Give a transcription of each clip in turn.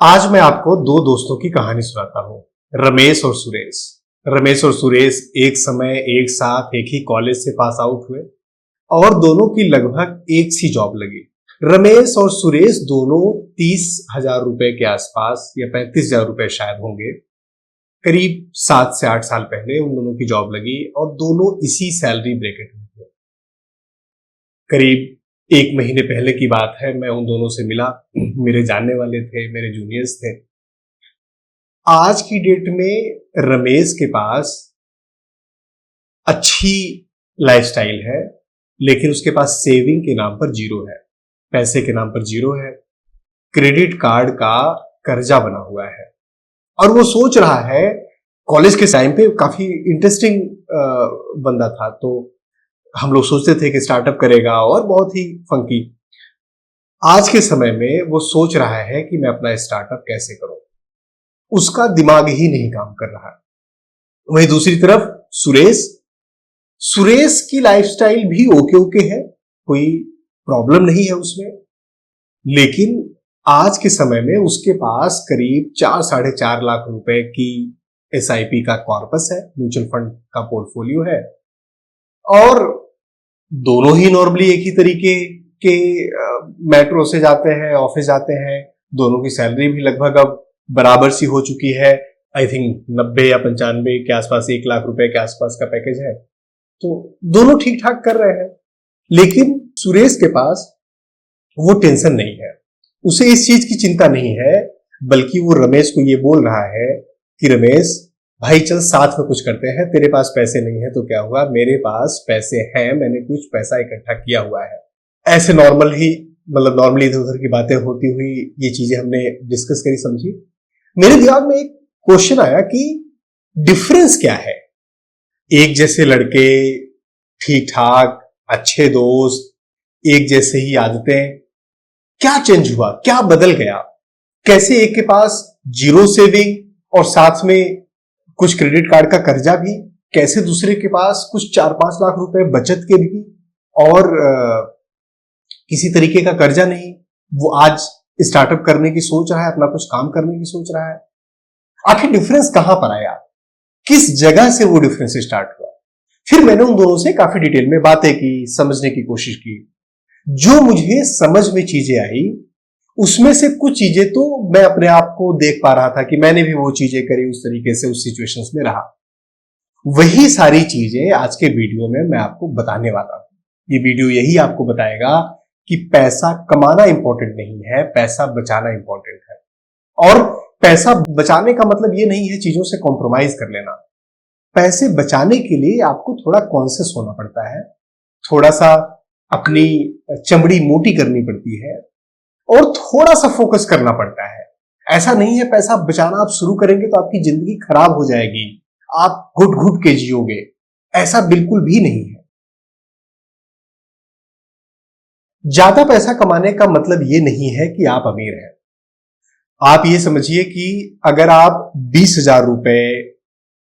आज मैं आपको दो दोस्तों की कहानी सुनाता हूं। रमेश और सुरेश। रमेश और सुरेश एक समय एक साथ एक ही कॉलेज से पास आउट हुए और दोनों की लगभग एक सी जॉब लगी। रमेश और सुरेश दोनों 30,000 रुपए के आसपास या 35,000 रुपए शायद होंगे। करीब 7 से 8 साल पहले उन दोनों की जॉब लगी और दोनों इसी सैलरी ब्रैकेट में थे। करीब एक महीने पहले की बात है, मैं उन दोनों से मिला। मेरे जानने वाले थे, मेरे जूनियर्स थे। आज की डेट में रमेश के पास अच्छी लाइफस्टाइल है, लेकिन उसके पास सेविंग के नाम पर जीरो है, पैसे के नाम पर जीरो है। क्रेडिट कार्ड का कर्जा बना हुआ है और वो सोच रहा है। कॉलेज के टाइम पे काफी इंटरेस्टिंग बंदा था, तो हम लोग सोचते थे कि स्टार्टअप करेगा और बहुत ही फंकी। आज के समय में वो सोच रहा है कि मैं अपना स्टार्टअप कैसे करूं। उसका दिमाग ही नहीं काम कर रहा। वहीं दूसरी तरफ सुरेश सुरेश की लाइफस्टाइल भी ओके ओके है, कोई प्रॉब्लम नहीं है उसमें। लेकिन आज के समय में उसके पास करीब 4-4.5 लाख रुपए की एसआईपी का कॉर्पस है, म्यूचुअल फंड का पोर्टफोलियो है। और दोनों ही नॉर्मली एक ही तरीके के मेट्रो से जाते हैं, ऑफिस जाते हैं। दोनों की सैलरी भी लगभग अब बराबर सी हो चुकी है। आई थिंक 90 या 95 के आसपास, 1 लाख रुपए के आसपास का पैकेज है। तो दोनों ठीक ठाक कर रहे हैं। लेकिन सुरेश के पास वो टेंशन नहीं है, उसे इस चीज की चिंता नहीं है। बल्कि वो रमेश को ये बोल रहा है कि रमेश भाई चल साथ में कुछ करते हैं। तेरे पास पैसे नहीं है तो क्या हुआ, मेरे पास पैसे हैं, मैंने कुछ पैसा इकट्ठा किया हुआ है। ऐसे नॉर्मली इधर उधर की बातें होती हुई ये चीजें हमने डिस्कस करी, समझी। मेरे दिमाग में एक क्वेश्चन आया कि डिफरेंस क्या है। एक जैसे लड़के, ठीक ठाक, अच्छे दोस्त, एक जैसे ही आदतें, क्या चेंज हुआ, क्या बदल गया। कैसे एक के पास जीरो सेविंग और साथ में कुछ क्रेडिट कार्ड का कर्जा भी, कैसे दूसरे के पास कुछ 4-5 लाख रुपए बचत के भी और किसी तरीके का कर्जा नहीं। वो आज स्टार्टअप करने की सोच रहा है, अपना कुछ काम करने की सोच रहा है। आखिर डिफरेंस कहां पर आया, किस जगह से वो डिफरेंस स्टार्ट हुआ। फिर मैंने उन दोनों से काफी डिटेल में बातें की, समझने की कोशिश की। जो मुझे समझ में चीजें आई उसमें से कुछ चीजें तो मैं अपने आप को देख पा रहा था कि मैंने भी वो चीजें करी, उस तरीके से उस सिचुएशंस में रहा। वही सारी चीजें आज के वीडियो में मैं आपको बताने वाला हूं। ये वीडियो यही आपको बताएगा कि पैसा कमाना इंपॉर्टेंट नहीं है, पैसा बचाना इंपॉर्टेंट है। और पैसा बचाने का मतलब ये नहीं है चीजों से कॉम्प्रोमाइज कर लेना। पैसे बचाने के लिए आपको थोड़ा कॉन्शियस होना पड़ता है, थोड़ा सा अपनी चमड़ी मोटी करनी पड़ती है और थोड़ा सा फोकस करना पड़ता है। ऐसा नहीं है पैसा बचाना आप शुरू करेंगे तो आपकी जिंदगी खराब हो जाएगी, आप घुट घुट के जियोगे। ऐसा बिल्कुल भी नहीं है। ज्यादा पैसा कमाने का मतलब ये नहीं है कि आप अमीर हैं। आप ये समझिए कि अगर आप 20,000 रुपए,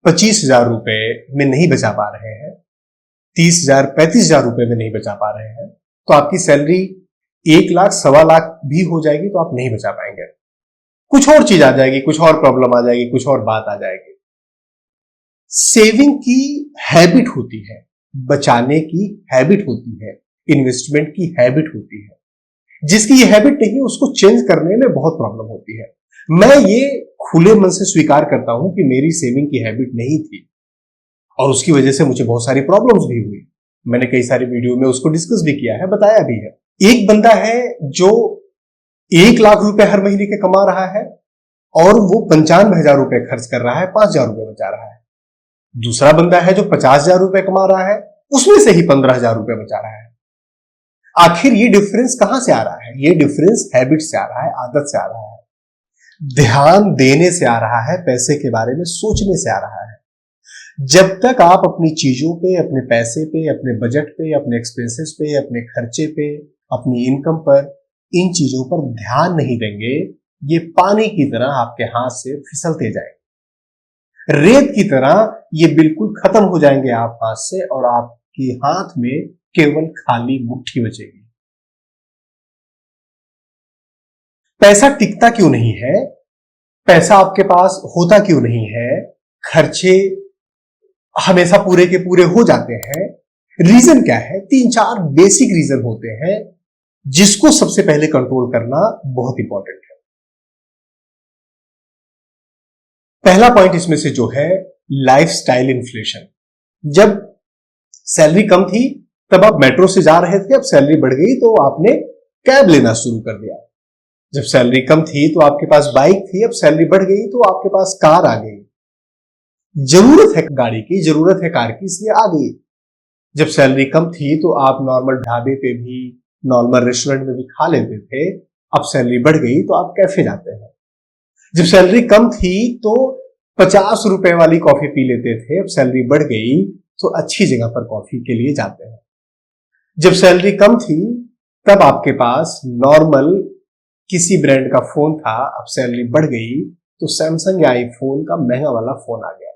25,000 रुपए में नहीं बचा पा रहे हैं, 30,000, 35,000 रुपए में नहीं बचा पा रहे हैं, तो आपकी सैलरी 1 लाख, 1.25 लाख भी हो जाएगी तो आप नहीं बचा पाएंगे। कुछ और चीज आ जाएगी, कुछ और प्रॉब्लम आ जाएगी, कुछ और बात आ जाएगी। सेविंग की हैबिट होती है, बचाने की हैबिट होती है, इन्वेस्टमेंट की हैबिट होती है। जिसकी ये हैबिट नहीं है उसको चेंज करने में बहुत प्रॉब्लम होती है। मैं ये खुले मन से स्वीकार करता हूं कि मेरी सेविंग की हैबिट नहीं थी और उसकी वजह से मुझे बहुत सारी प्रॉब्लम्स भी हुई। मैंने कई सारी वीडियो में उसको डिस्कस भी किया है, बताया भी है। एक बंदा है जो 1 लाख रुपए हर महीने के कमा रहा है और वो 95,000 रुपए खर्च कर रहा है, 5,000 रुपए बचा रहा है। दूसरा बंदा है जो 50,000 रुपए कमा रहा है, उसमें से ही 15,000 रुपए बचा रहा है। आखिर ये डिफरेंस कहां से आ रहा है? ये डिफरेंस हैबिट से आ रहा है, आदत से आ रहा है, ध्यान देने से आ रहा है, पैसे के बारे में सोचने से आ रहा है। जब तक आप अपनी चीजों पे, अपने पैसे पे, अपने बजट पे, अपने एक्सपेंसेस पे, अपने खर्चे पे, अपनी इनकम पर, इन चीजों पर ध्यान नहीं देंगे, ये पानी की तरह आपके हाथ से फिसलते जाएंगे। रेत की तरह ये बिल्कुल खत्म हो जाएंगे आप हाथ से और आपके हाथ में केवल खाली मुट्ठी बचेगी। पैसा टिकता क्यों नहीं है, पैसा आपके पास होता क्यों नहीं है, खर्चे हमेशा पूरे के पूरे हो जाते हैं, रीजन क्या है? 3-4 बेसिक रीजन होते हैं जिसको सबसे पहले कंट्रोल करना बहुत इंपॉर्टेंट है। पहला पॉइंट इसमें से जो है लाइफस्टाइल इन्फ्लेशन। जब सैलरी कम थी तब आप मेट्रो से जा रहे थे, अब सैलरी बढ़ गई तो आपने कैब लेना शुरू कर दिया। जब सैलरी कम थी तो आपके पास बाइक थी, अब सैलरी बढ़ गई तो आपके पास कार आ गई। जरूरत है गाड़ी की, जरूरत है कार की, इसलिए आ गई। जब सैलरी कम थी तो आप नॉर्मल ढाबे पे भी, नॉर्मल रेस्टोरेंट में भी खा लेते थे, अब सैलरी बढ़ गई तो आप कैफे जाते हैं। जब सैलरी कम थी तो 50 रुपए वाली कॉफी पी लेते थे, अब सैलरी बढ़ गई तो अच्छी जगह पर कॉफी के लिए जाते हैं। जब सैलरी कम थी तब आपके पास नॉर्मल किसी ब्रांड का फोन था, अब सैलरी बढ़ गई तो सैमसंग या आईफोन का महंगा वाला फोन आ गया।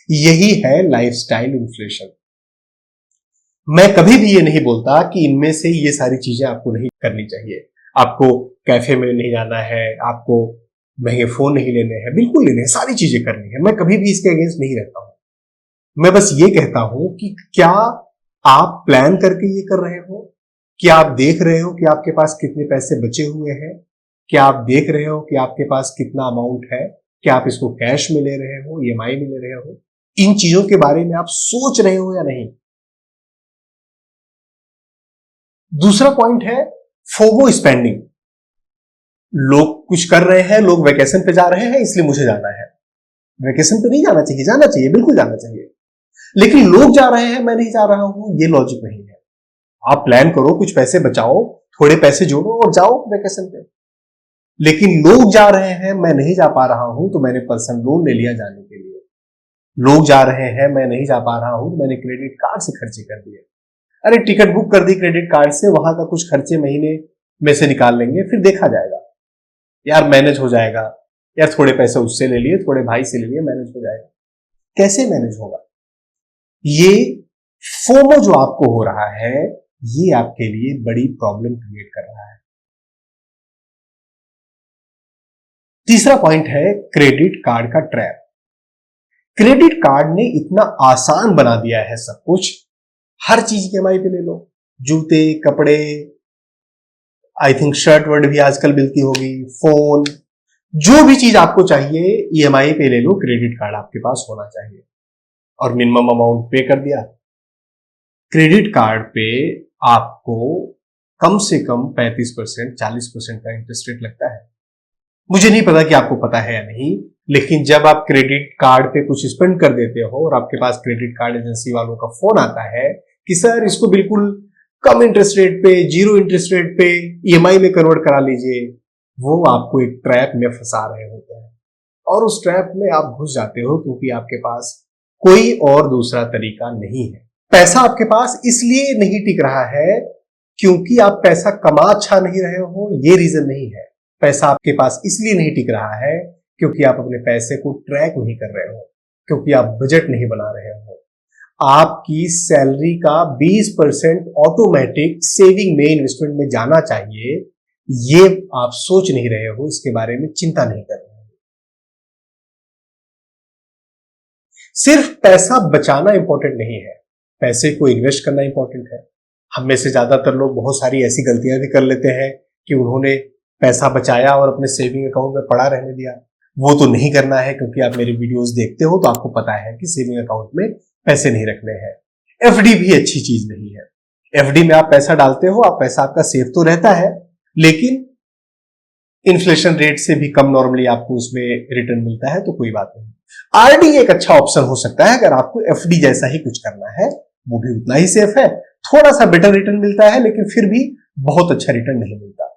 यही है लाइफस्टाइल इन्फ्लेशन। मैं कभी भी ये नहीं बोलता कि इनमें से ये सारी चीजें आपको नहीं करनी चाहिए। आपको कैफे में नहीं जाना है, आपको महंगे फोन नहीं लेने हैं, बिल्कुल लेने हैं, सारी चीजें करनी है। मैं कभी भी इसके अगेंस्ट नहीं रहता हूं। मैं बस ये कहता हूं कि क्या आप प्लान करके ये कर रहे हो? क्या आप देख रहे हो कि आपके पास कितने पैसे बचे हुए हैं? क्या आप देख रहे हो कि आपके पास कितना अमाउंट है? क्या आप इसको कैश में ले रहे हो, ईएमआई में ले रहे हो? इन चीजों के बारे में आप सोच रहे हो या नहीं? दूसरा पॉइंट है फोमो स्पेंडिंग। लोग कुछ कर रहे हैं, लोग वेकेशन पे जा रहे हैं इसलिए मुझे जाना है। वेकेशन पे नहीं जाना चाहिए, जाना चाहिए, बिल्कुल जाना चाहिए, लेकिन लोग जा रहे हैं मैं नहीं जा रहा हूं, ये लॉजिक नहीं है। आप प्लान करो, कुछ पैसे बचाओ, थोड़े पैसे जोड़ो और जाओ वेकेशन पे। लेकिन लोग जा रहे हैं मैं नहीं जा पा रहा हूं तो मैंने पर्सनल लोन ले लिया जाने के लिए। लोग जा रहे हैं मैं नहीं जा पा रहा हूं तो मैंने क्रेडिट कार्ड से खर्चे कर दिए। अरे टिकट बुक कर दी क्रेडिट कार्ड से, वहां का कुछ खर्चे महीने में से निकाल लेंगे, फिर देखा जाएगा, यार मैनेज हो जाएगा, यार थोड़े पैसे उससे ले लिए, थोड़े भाई से ले लिए, मैनेज हो जाएगा। कैसे मैनेज होगा? ये फोमो जो आपको हो रहा है ये आपके लिए बड़ी प्रॉब्लम क्रिएट कर रहा है। तीसरा पॉइंट है क्रेडिट कार्ड का ट्रैप। क्रेडिट कार्ड ने इतना आसान बना दिया है सब कुछ, हर चीज ईएमआई पे ले लो, जूते, कपड़े, आई थिंक शर्ट वर्ट भी आजकल मिलती होगी, फोन, जो भी चीज आपको चाहिए ईएमआई पे ले लो, क्रेडिट कार्ड आपके पास होना चाहिए। और मिनिमम अमाउंट पे कर दिया। क्रेडिट कार्ड पे आपको कम से कम 35% 40% का इंटरेस्ट रेट लगता है। मुझे नहीं पता कि आपको पता है या नहीं, लेकिन जब आप क्रेडिट कार्ड पे कुछ स्पेंड कर देते हो और आपके पास क्रेडिट कार्ड एजेंसी वालों का फोन आता है कि सर इसको बिल्कुल कम इंटरेस्ट रेट पे, 0 इंटरेस्ट रेट पे ईएमआई में कन्वर्ट करा लीजिए, वो आपको एक ट्रैप में फंसा रहे होते हैं और उस ट्रैप में आप घुस जाते हो क्योंकि आपके पास कोई और दूसरा तरीका नहीं है। पैसा आपके पास इसलिए नहीं टिक रहा है क्योंकि आप पैसा कमा अच्छा नहीं रहे हो, ये रीजन नहीं है। पैसा आपके पास इसलिए नहीं टिक रहा है क्योंकि आप अपने पैसे को ट्रैक नहीं कर रहे हो, क्योंकि आप बजट नहीं बना रहे हो। आपकी सैलरी का 20% ऑटोमेटिक सेविंग में, इन्वेस्टमेंट में जाना चाहिए, ये आप सोच नहीं रहे हो, इसके बारे में चिंता नहीं कर रहे हो। सिर्फ पैसा बचाना इंपॉर्टेंट नहीं है, पैसे को इन्वेस्ट करना इंपॉर्टेंट है। हम में से ज्यादातर लोग बहुत सारी ऐसी गलतियां भी कर लेते हैं कि उन्होंने पैसा बचाया और अपने सेविंग अकाउंट में पड़ा रहने दिया। वो तो नहीं करना है, क्योंकि आप मेरे वीडियोस देखते हो तो आपको पता है कि सेविंग अकाउंट में पैसे नहीं रखने हैं। एफडी भी अच्छी चीज नहीं है। एफडी में आप पैसा डालते हो, आप पैसा आपका सेफ तो रहता है, लेकिन इन्फ्लेशन रेट से भी कम नॉर्मली आपको उसमें रिटर्न मिलता है, तो कोई बात नहीं। आरडी एक अच्छा ऑप्शन हो सकता है अगर आपको एफडी जैसा ही कुछ करना है, वो भी उतना ही सेफ है, थोड़ा सा बेटर रिटर्न मिलता है, लेकिन फिर भी बहुत अच्छा रिटर्न नहीं मिलता।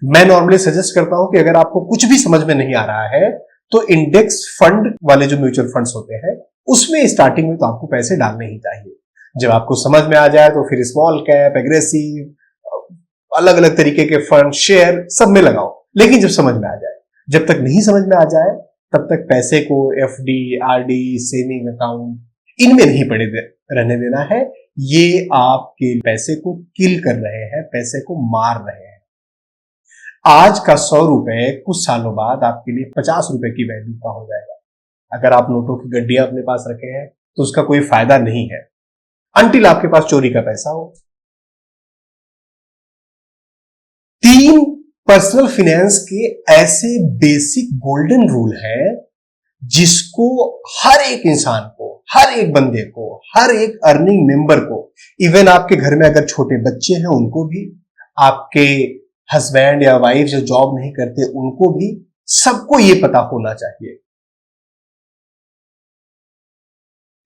मैं नॉर्मली सजेस्ट करता हूं कि अगर आपको कुछ भी समझ में नहीं आ रहा है तो इंडेक्स फंड वाले जो म्यूचुअल फंड्स होते हैं उसमें स्टार्टिंग में तो आपको पैसे डालने ही चाहिए। जब आपको समझ में आ जाए तो फिर स्मॉल कैप, एग्रेसिव, अलग अलग तरीके के फंड, शेयर सब में लगाओ, लेकिन जब समझ में आ जाए। जब तक नहीं समझ में आ जाए तब तक पैसे को एफडी, आरडी, सेविंग अकाउंट इनमें नहीं पड़े रहने देना है। ये आपके पैसे को किल कर रहे हैं, पैसे को मार रहे हैं। आज का 100 रुपए कुछ सालों बाद आपके लिए 50 रुपए की वैल्यू का हो जाएगा। अगर आप नोटों की गड्डियां अपने पास रखे हैं तो उसका कोई फायदा नहीं है अनटिल आपके पास चोरी का पैसा हो। 3 पर्सनल फाइनेंस के ऐसे बेसिक गोल्डन रूल है जिसको हर एक इंसान को, हर एक बंदे को, हर एक अर्निंग मेंबर को, इवन आपके घर में अगर छोटे बच्चे हैं उनको भी, आपके हस्बैंड या वाइफ जो जॉब नहीं करते उनको भी, सबको यह पता होना चाहिए।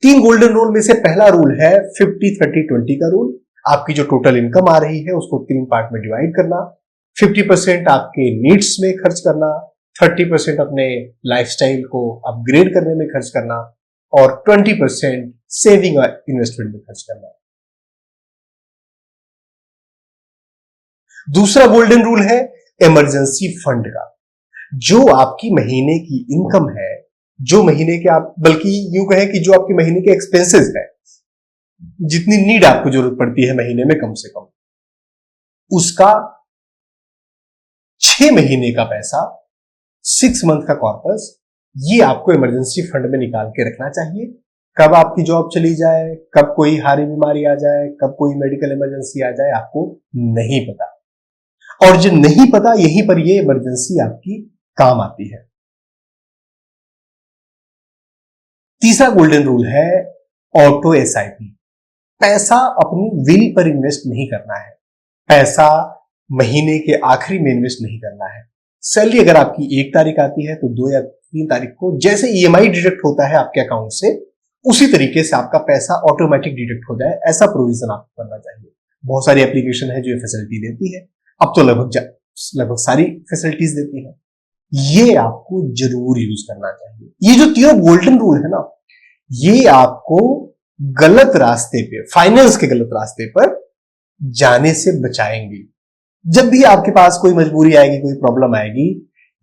3 गोल्डन रूल में से पहला रूल है 50-30-20 का रूल। आपकी जो टोटल इनकम आ रही है उसको 3 पार्ट में डिवाइड करना। 50% आपके नीड्स में खर्च करना, 30% अपने लाइफस्टाइल को अपग्रेड करने में खर्च करना और 20% सेविंग और इन्वेस्टमेंट में खर्च करना। दूसरा गोल्डन रूल है इमरजेंसी फंड का। जो आपकी महीने की इनकम है, जो महीने के आप, बल्कि यूं कहें कि जो आपके महीने के एक्सपेंसेस है, जितनी नीड आपको जरूरत पड़ती है महीने में कम से कम, उसका 6 महीने का पैसा, 6 मंथ का कॉर्पस, ये आपको इमरजेंसी फंड में निकाल के रखना चाहिए। कब आपकी जॉब चली जाए, कब कोई हारी बीमारी आ जाए, कब कोई मेडिकल इमरजेंसी आ जाए, आपको नहीं पता। और जो नहीं पता, यहीं पर ये इमरजेंसी आपकी काम आती है। तीसरा गोल्डन रूल है ऑटो एसआईपी। पैसा अपनी विल पर इन्वेस्ट नहीं करना है, पैसा महीने के आखिरी में इन्वेस्ट नहीं करना है। सैलरी अगर आपकी 1 तारीख आती है तो 2 या 3 तारीख को जैसे ईएमआई डिडक्ट होता है आपके अकाउंट से, उसी तरीके से आपका पैसा ऑटोमेटिक डिडक्ट हो जाए, ऐसा प्रोविजन आपको करना चाहिए। बहुत सारी एप्लीकेशन है जो ये फैसिलिटी देती है, अब तो लगभग सारी फैसिलिटीज देती है। ये आपको जरूर यूज करना चाहिए। ये जो तीनों गोल्डन रूल है ना, ये आपको गलत रास्ते पे, फाइनेंस के गलत रास्ते पर जाने से बचाएंगे। जब भी आपके पास कोई मजबूरी आएगी, कोई प्रॉब्लम आएगी,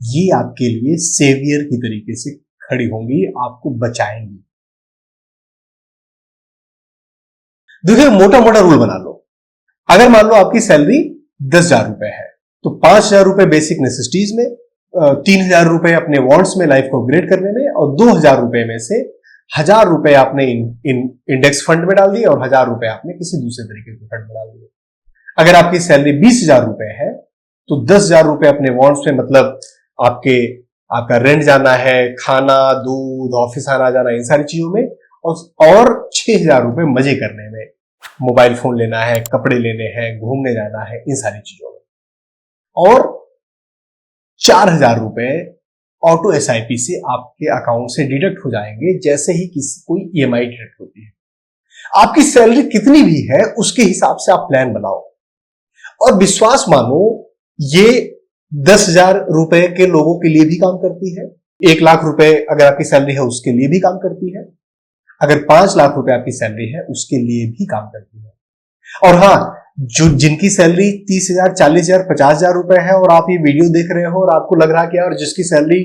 ये आपके लिए सेवियर की तरीके से खड़ी होंगी, आपको बचाएंगी। देखिए, मोटा मोटा रूल बना लो। अगर मान लो आपकी सैलरी 10,000 रुपए है तो 5,000 रुपए बेसिक नेसेसिटीज में, 3,000 रुपए अपने वांट्स में, लाइफ को अपग्रेड करने में, और 2,000 रुपए में से 1,000 रुपए आपने इंडेक्स फंड में डाल दिए और 1,000 रुपए आपने किसी दूसरे तरीके के फंड में डाल दिए। अगर आपकी सैलरी 20,000 रुपए है तो 10,000 रुपए अपने वांट्स में, मतलब आपका रेंट जाना है, खाना, दूध, ऑफिस आना जाना, इन सारी चीजों में, और 6,000 रुपए मजे करने में, मोबाइल फोन लेना है, कपड़े लेने हैं, घूमने जाना है, इन सारी चीजों में, और 4,000 रुपए ऑटो एसआईपी से आपके अकाउंट से डिडक्ट हो जाएंगे जैसे ही कोई ईएमआई डिडक्ट होती है। आपकी सैलरी कितनी भी है उसके हिसाब से आप प्लान बनाओ, और विश्वास मानो ये 10,000 रुपए के लोगों के लिए भी काम करती है, 1 लाख रुपए अगर आपकी सैलरी है उसके लिए भी काम करती है, अगर 5 लाख रुपए आपकी सैलरी है उसके लिए भी काम करती है। और हाँ, जो जिनकी सैलरी 30,000, 40,000, 50,000 रुपए है और आप ये वीडियो देख रहे हो और आपको लग रहा है कि यार जिसकी सैलरी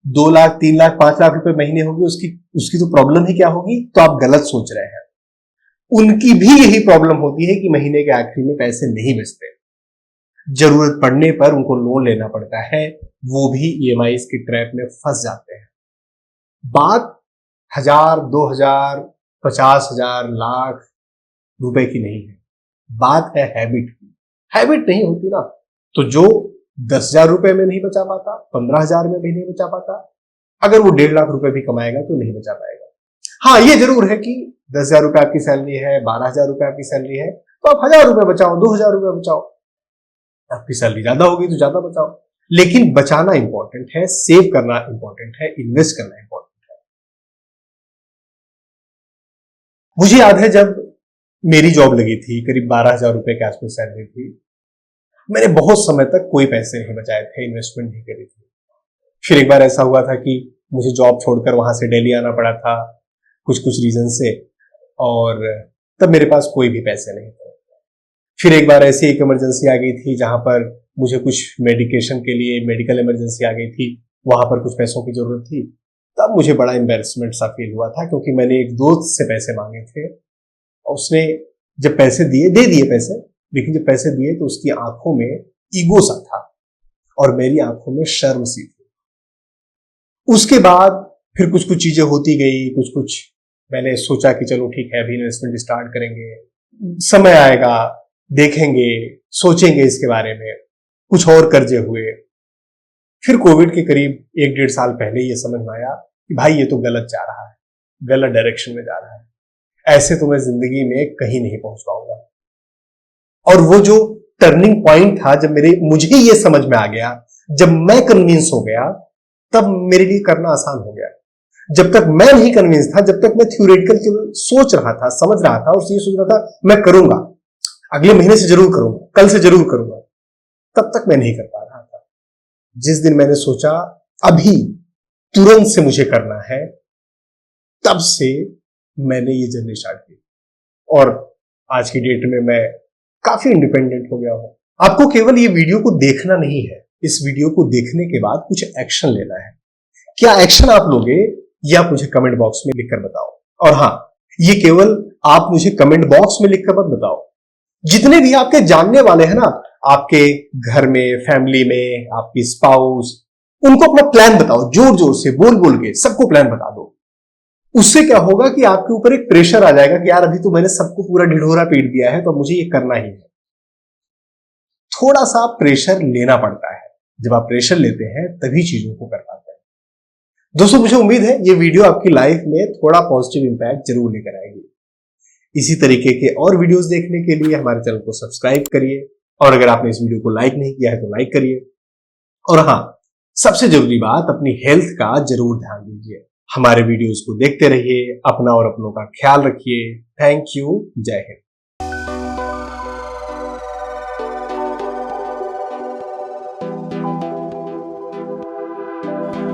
2 लाख, 3 लाख, 5 लाख रुपए महीने होगी उसकी तो प्रॉब्लम ही क्या होगी, तो आप गलत सोच रहे हैं। उनकी भी यही प्रॉब्लम होती है कि महीने के आखिरी में पैसे नहीं बचते, जरूरत पड़ने पर उनको लोन लेना पड़ता है, वो भी ईएमआई की ट्रैप में फंस जाते हैं। बात 1,000, 2,000, 50,000, लाख रुपए की नहीं है, बात है हैबिट की। हैबिट नहीं होती ना, तो जो 10,000 रुपए में नहीं बचा पाता, 15,000 में भी नहीं बचा पाता, अगर वो 1.5 लाख रुपए भी कमाएगा तो नहीं बचा पाएगा। हाँ, ये जरूर है कि 10,000 रुपए आपकी सैलरी है, 12,000 रुपए आपकी सैलरी है, तो आप 1,000 रुपए बचाओ, 2,000 रुपए बचाओ। आपकी सैलरी ज्यादा होगी तो ज्यादा बचाओ, लेकिन बचाना इंपॉर्टेंट है, सेव करना इंपॉर्टेंट है, इन्वेस्ट करना इंपॉर्टेंट है। मुझे याद है जब मेरी जॉब लगी थी, करीब 12,000 रुपए के आसपास सैलरी थी, मैंने बहुत समय तक कोई पैसे नहीं बचाए थे, इन्वेस्टमेंट नहीं करी थी। फिर एक बार ऐसा हुआ था कि मुझे जॉब छोड़कर वहां से दिल्ली आना पड़ा था कुछ रीजन से, और तब मेरे पास कोई भी पैसे नहीं थे। फिर एक बार ऐसी एक इमरजेंसी आ गई थी जहां पर मुझे कुछ मेडिकेशन के लिए, मेडिकल इमरजेंसी आ गई थी, वहां पर कुछ पैसों की जरूरत थी। तब मुझे बड़ा एम्बैरेसमेंट सा फील हुआ था, क्योंकि मैंने एक दोस्त से पैसे मांगे थे, उसने जब पैसे दे दिए पैसे, लेकिन जब पैसे दिए तो उसकी आंखों में ईगो सा था, और मेरी आंखों में शर्म सी थी। उसके बाद फिर कुछ कुछ चीजें होती गई, कुछ कुछ मैंने सोचा कि चलो ठीक है, अभी इन्वेस्टमेंट स्टार्ट करेंगे, समय आएगा, देखेंगे, सोचेंगे इसके बारे में। कुछ और कर्जे हुए। फिर कोविड के करीब 1-1.5 साल पहले ये समझ में आया कि भाई ये तो गलत जा रहा है, गलत डायरेक्शन में जा रहा है, ऐसे तो मैं जिंदगी में कहीं नहीं पहुंच पाऊंगा। और वो जो टर्निंग पॉइंट था, जब मुझे ये समझ में आ गया, जब मैं कन्विंस हो गया, तब मेरे लिए करना आसान हो गया। जब तक मैं नहीं कन्विंस था, जब तक मैं थ्योरेटिकल सोच रहा था, समझ रहा था और ये सोच रहा था मैं करूंगा, अगले महीने से जरूर करूंगा, कल से जरूर करूंगा, तब तक मैं नहीं कर पा रहा था। जिस दिन मैंने सोचा अभी तुरंत से मुझे करना है, तब से मैंने ये जर्नी स्टार्ट की और आज की डेट में मैं काफी इंडिपेंडेंट हो गया हूं। आपको केवल ये वीडियो को देखना नहीं है, इस वीडियो को देखने के बाद कुछ एक्शन लेना है। क्या एक्शन आप लोगे ये आप मुझे कमेंट बॉक्स में लिखकर बताओ। और हां, ये केवल आप मुझे कमेंट बॉक्स में लिखकर मत बताओ, जितने भी आपके जानने वाले हैं ना, आपके घर में, फैमिली में, आपकी स्पाउस, उनको अपना प्लान बताओ, जोर जोर से बोल बोल के सबको प्लान बता दो। उससे क्या होगा कि आपके ऊपर एक प्रेशर आ जाएगा कि यार अभी तो मैंने सबको पूरा ढिढोरा पीट दिया है, तो मुझे ये करना ही है। थोड़ा सा प्रेशर लेना पड़ता है, जब आप प्रेशर लेते हैं तभी चीजों को कर पाते हैं। दोस्तों, मुझे उम्मीद है ये वीडियो आपकी लाइफ में थोड़ा पॉजिटिव इंपैक्ट जरूर लेकर आएगी। इसी तरीके के और वीडियोस देखने के लिए हमारे चैनल को सब्सक्राइब करिए, और अगर आपने इस वीडियो को लाइक नहीं किया है तो लाइक करिए। और हां, सबसे जरूरी बात, अपनी हेल्थ का जरूर ध्यान दीजिए। हमारे वीडियोस को देखते रहिए, अपना और अपनों का ख्याल रखिए। Thank you. जय हिंद।